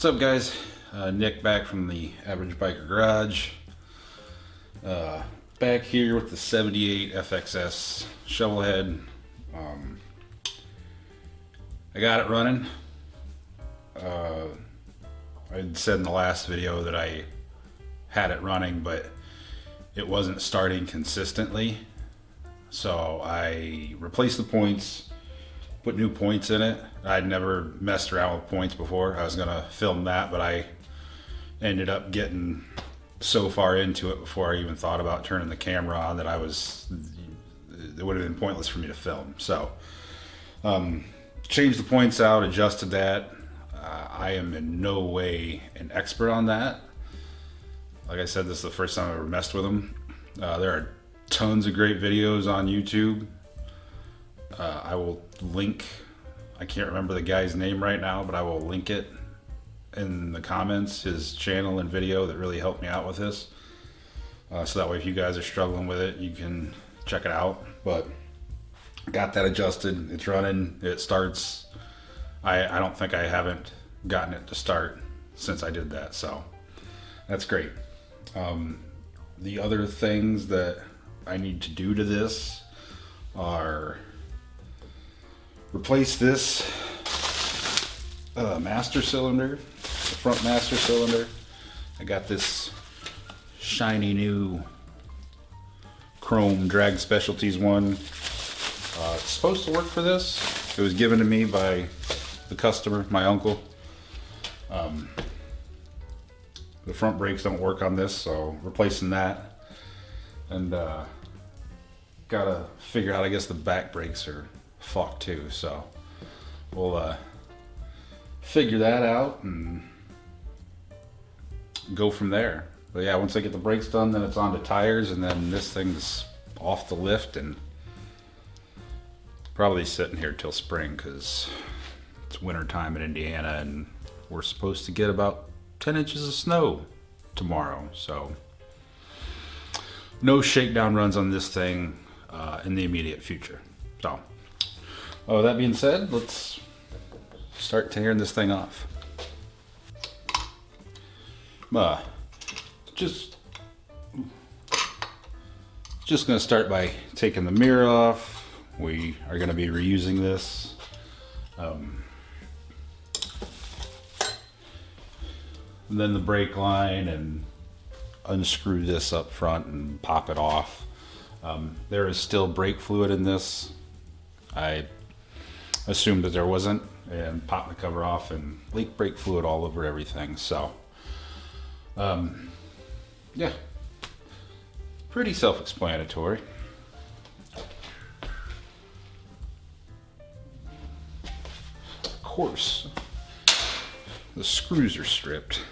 What's up, guys? Nick back from the Average Biker Garage. Back here with the 78 FXS shovel head. I got it running. I had said in the last video that I had it running, but it wasn't starting consistently. So I replaced the points, put new points in it. I'd never messed around with points before. I was gonna film that, but I ended up getting so far into it before I even thought about turning the camera on that it would have been pointless for me to film. So changed the points out, adjusted that. I am in no way an expert on that. Like I said, this is the first time I've ever messed with them. There are tons of great videos on YouTube. I will link, I can't remember the guy's name right now, but I will link it in the comments, his channel and video that really helped me out with this. So that way if you guys are struggling with it, you can check it out. But got that adjusted, it's running, it starts. I don't think I haven't gotten it to start since I did that, so that's great. The other things that I need to do to this are replace this master cylinder, the front master cylinder. I got this shiny new chrome Drag Specialties one. It's supposed to work for this. It was given to me by the customer, my uncle. The front brakes don't work on this, so replacing that. And gotta figure out, I guess the back brakes are fucked too, so we'll figure that out and go from there. But yeah, once I get the brakes done, then it's on to tires, and then this thing's off the lift and probably sitting here till spring because it's winter time in Indiana and we're supposed to get about 10 inches of snow tomorrow, so no shakedown runs on this thing in the immediate future. So that being said, let's start tearing this thing off. Just gonna start by taking the mirror off. We are gonna be reusing this. And then the brake line, and unscrew this up front and pop it off. There is still brake fluid in this. I assumed that there wasn't, and popped the cover off and leaked brake fluid all over everything. So yeah, pretty self-explanatory. Of course, the screws are stripped.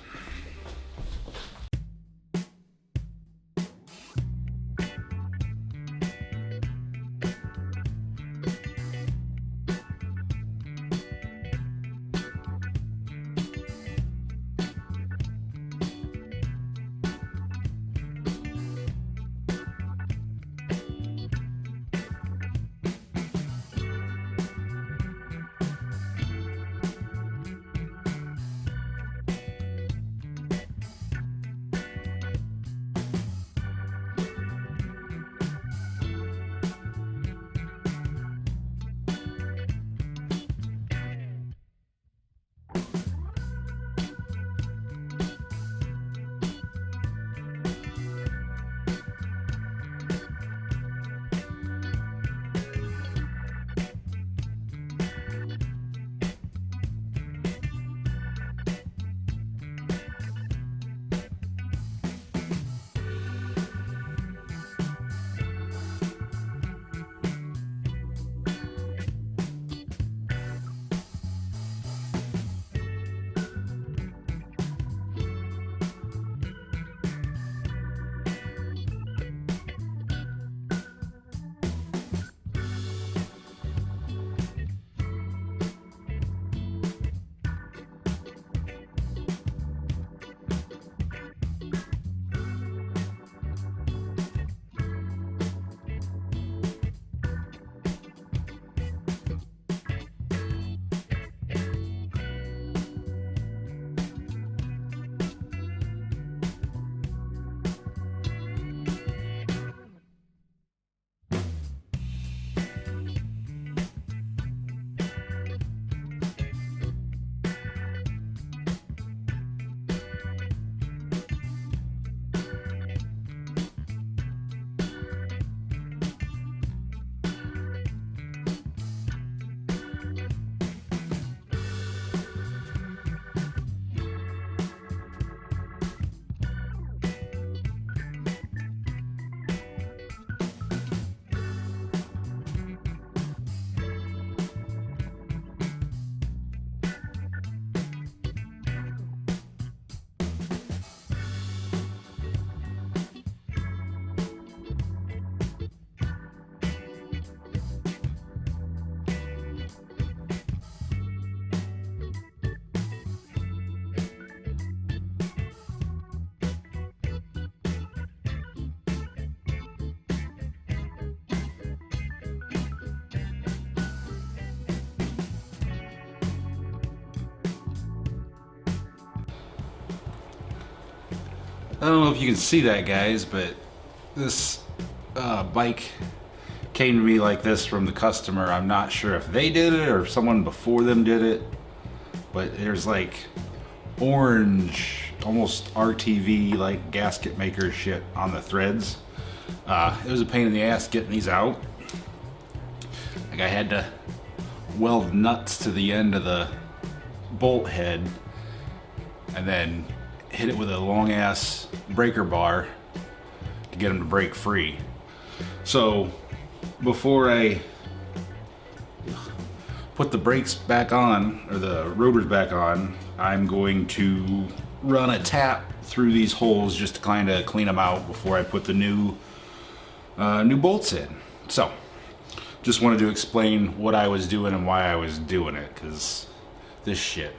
I don't know if you can see that, guys, but this bike came to me like this from the customer. I'm not sure if they did it or if someone before them did it, but there's like orange, almost RTV like gasket maker shit on the threads. It was a pain in the ass getting these out. Like I had to weld nuts to the end of the bolt head and then hit it with a long ass breaker bar to get them to break free. So before I put the brakes back on, or the rotors back on, I'm going to run a tap through these holes just to kind of clean them out before I put the new bolts in. So just wanted to explain what I was doing and why I was doing it, because this shit.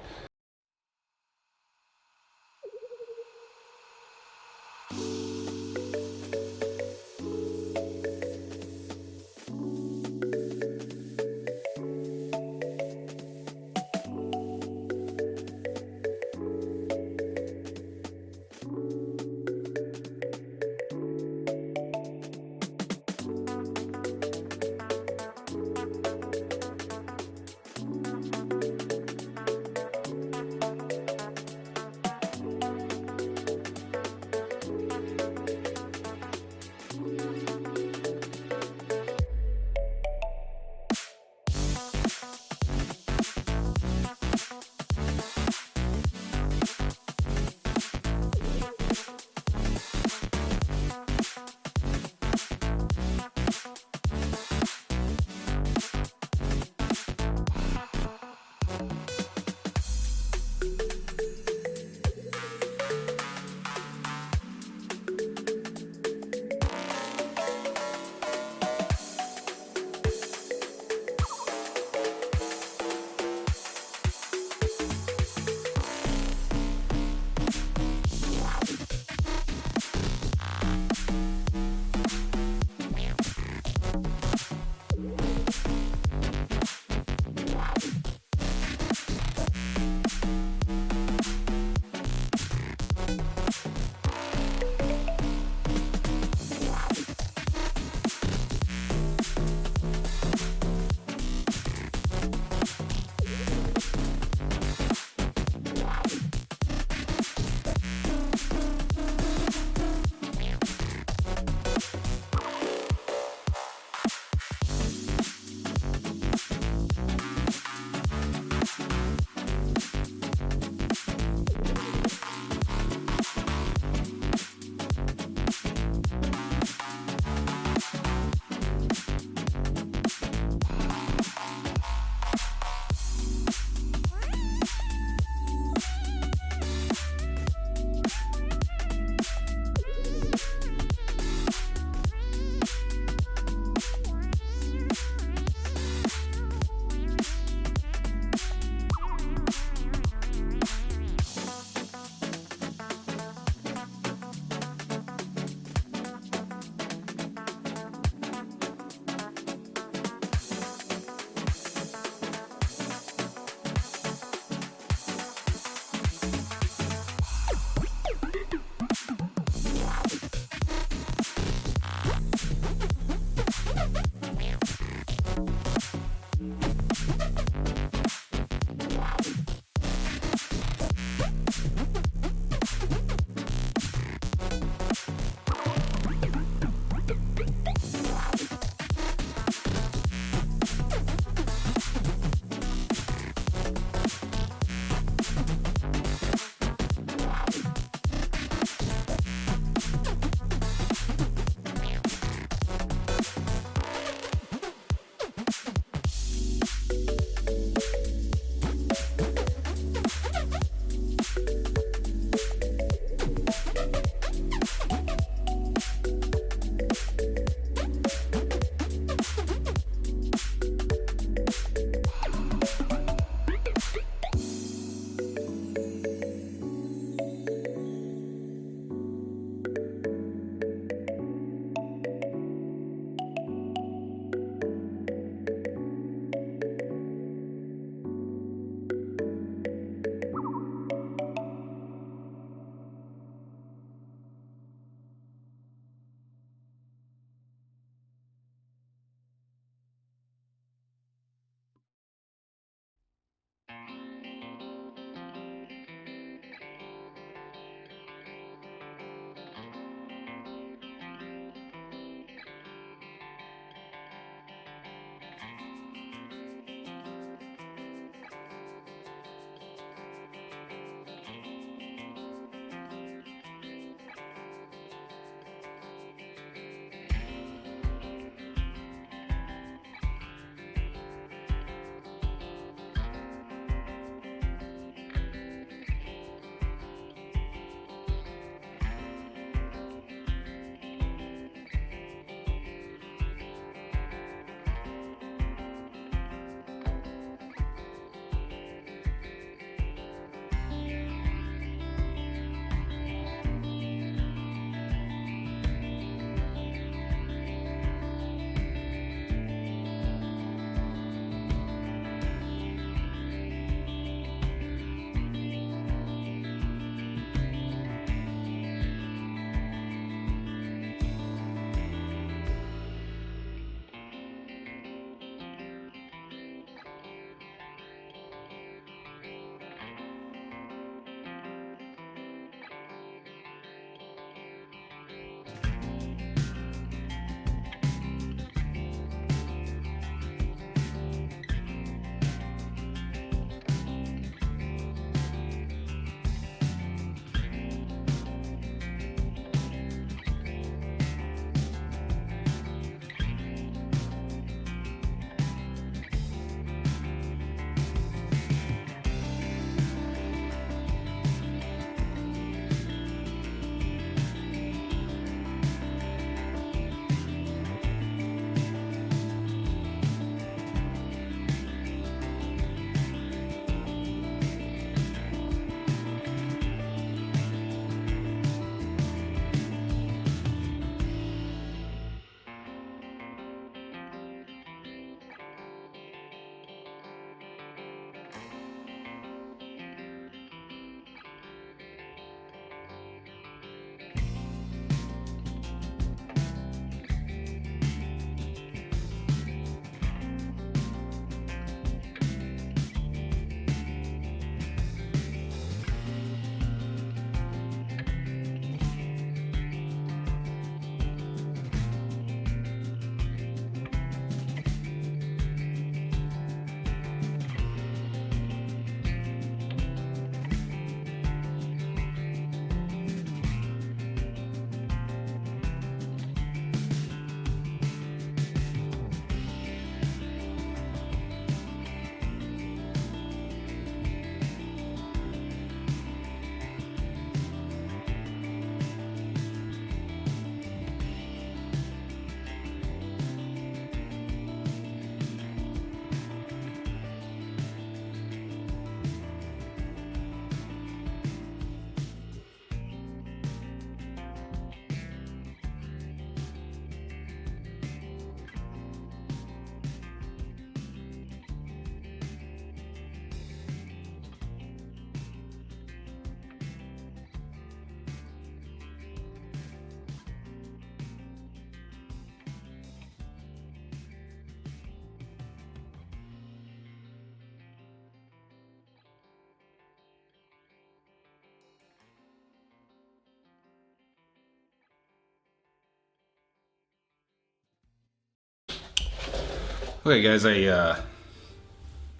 Okay, guys,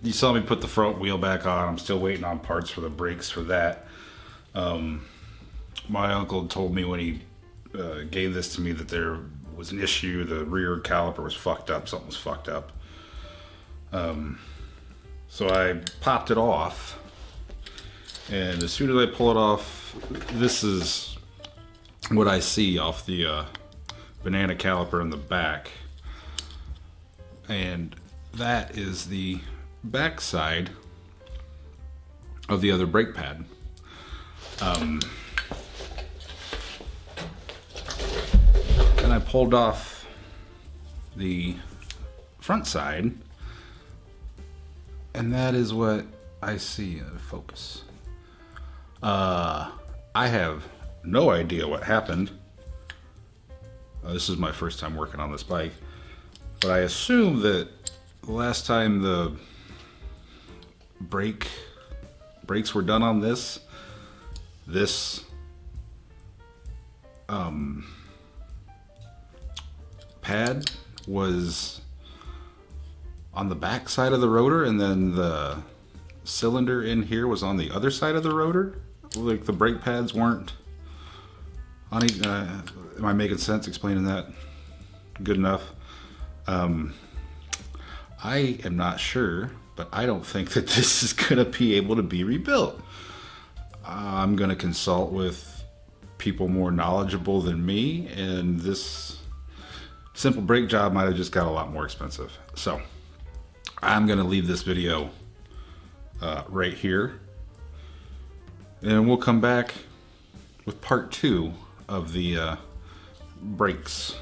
you saw me put the front wheel back on. I'm still waiting on parts for the brakes for that. My uncle told me when he gave this to me that there was an issue. The rear caliper was fucked up. Something was fucked up. So I popped it off, and as soon as I pull it off, this is what I see off the banana caliper in the back. And that is the back side of the other brake pad. And I pulled off the front side, and that is what I see in the focus. I have no idea what happened. This is my first time working on this bike, but I assume that the last time the brakes were done on this. This pad was on the back side of the rotor, and then the cylinder in here was on the other side of the rotor. Like the brake pads weren't on each. Am I making sense explaining that? Good enough. I am not sure, but I don't think that this is gonna be able to be rebuilt. I'm gonna consult with people more knowledgeable than me, and this simple brake job might have just got a lot more expensive. So I'm gonna leave this video right here, and we'll come back with part 2 of the brakes.